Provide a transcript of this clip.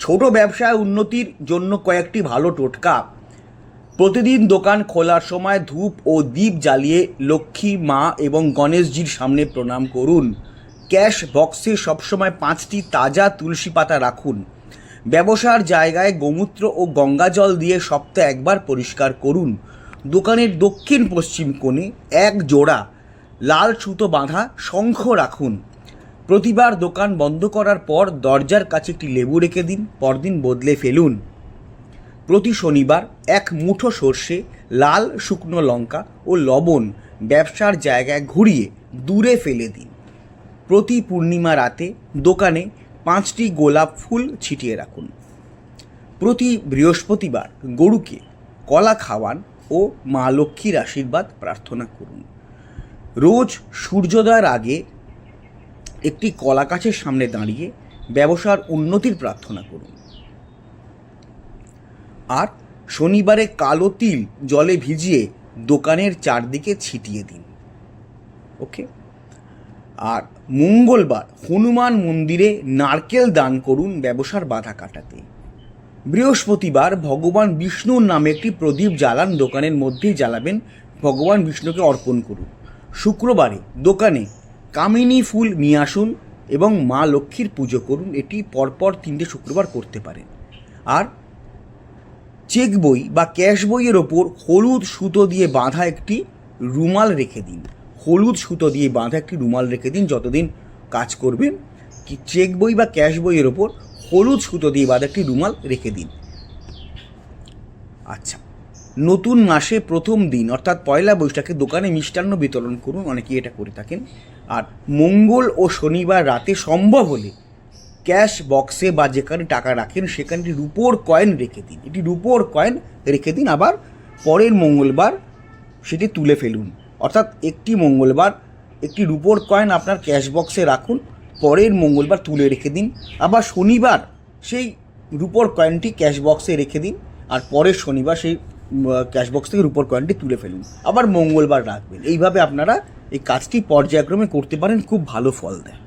ছোট ব্যবসায় উন্নতির জন্য কয়েকটি ভালো টোটকা। প্রতিদিন দোকান খোলার সময় ধূপ ও দীপ জ্বালিয়ে লক্ষ্মী মা এবং গণেশজির সামনে প্রণাম করুন। ক্যাশ বক্সে সবসময় 5টি তাজা তুলসী পাতা রাখুন। ব্যবসার জায়গায় গোমূত্র ও গঙ্গাজল দিয়ে সপ্তাহে একবার পরিষ্কার করুন। দোকানের দক্ষিণ পশ্চিম কোণে এক জোড়া লাল সুতো বাঁধা শঙ্খ রাখুন। প্রতিবার দোকান বন্ধ করার পর দরজার কাছে একটি লেবু রেখে দিন, পরদিন বদলে ফেলুন। প্রতি শনিবার এক মুঠো সর্ষে, লাল শুকনো লঙ্কা ও লবণ ব্যবসার জায়গায় ঘুরিয়ে দূরে ফেলে দিন। প্রতি পূর্ণিমা রাতে দোকানে 5টি গোলাপ ফুল ছিটিয়ে রাখুন। প্রতি বৃহস্পতিবার গরুকে কলা খাওয়ান ও মা লক্ষ্মীর আশীর্বাদ প্রার্থনা করুন। রোজ সূর্যোদয়ের আগে একটি কলা গাছের সামনে দাঁড়িয়ে ব্যবসার উন্নতির প্রার্থনা করুন। আর শনিবারে কালো তিল জলে ভিজিয়ে দোকানের চারদিকে ছিটিয়ে দিন। ওকে। আর মঙ্গলবার হনুমান মন্দিরে নারকেল দান করুন ব্যবসার বাধা কাটাতে। বৃহস্পতিবার ভগবান বিষ্ণুর নামে একটি প্রদীপ জ্বালান, দোকানের মধ্যেই জ্বালাবেন, ভগবান বিষ্ণুকে অর্পণ করুন। শুক্রবারে দোকানে কামিনী ফুল নিয়ে আসুন এবং মা লক্ষ্মীর পুজো করুন। এটি পরপর 3টে শুক্রবার করতে পারেন। আর চেক বই বা ক্যাশ বইয়ের ওপর হলুদ সুতো দিয়ে বাঁধা একটি রুমাল রেখে দিন। হলুদ সুতো দিয়ে বাঁধা একটি রুমাল রেখে দিন যতদিন কাজ করবেন। কি চেক বই বা ক্যাশ বইয়ের ওপর হলুদ সুতো দিয়ে বাঁধা একটি রুমাল রেখে দিন। আচ্ছা, নতুন মাসে প্রথম দিন অর্থাৎ পয়লা বৈশাখে দোকানে মিষ্টান্ন বিতরণ করুন, অনেকেই এটা করে থাকেন। আর মঙ্গল ও শনিবার রাতে সম্ভব হলে ক্যাশ বক্সে বা যেখানে টাকা রাখেন সেখানে রুপোর কয়েন রেখে দিন। এটি রুপোর কয়েন রেখে দিন, আবার পরের মঙ্গলবার সেটি তুলে ফেলুন। অর্থাৎ একটি মঙ্গলবার একটি রুপোর কয়েন আপনার ক্যাশ বক্সে রাখুন, পরের মঙ্গলবার তুলে রেখে দিন। আবার শনিবার সেই রুপোর কয়েনটি ক্যাশ বক্সে রেখে দিন, আর পরের শনিবার সেই ক্যাশ বক্স থেকে রুপোর কয়েনটি তুলে ফেলুন, আবার মঙ্গলবার রাখবেন। এইভাবে আপনারা এই কাজটি পর্যায়ক্রমে করতে পারেন, খুব ভালো ফল দেয়।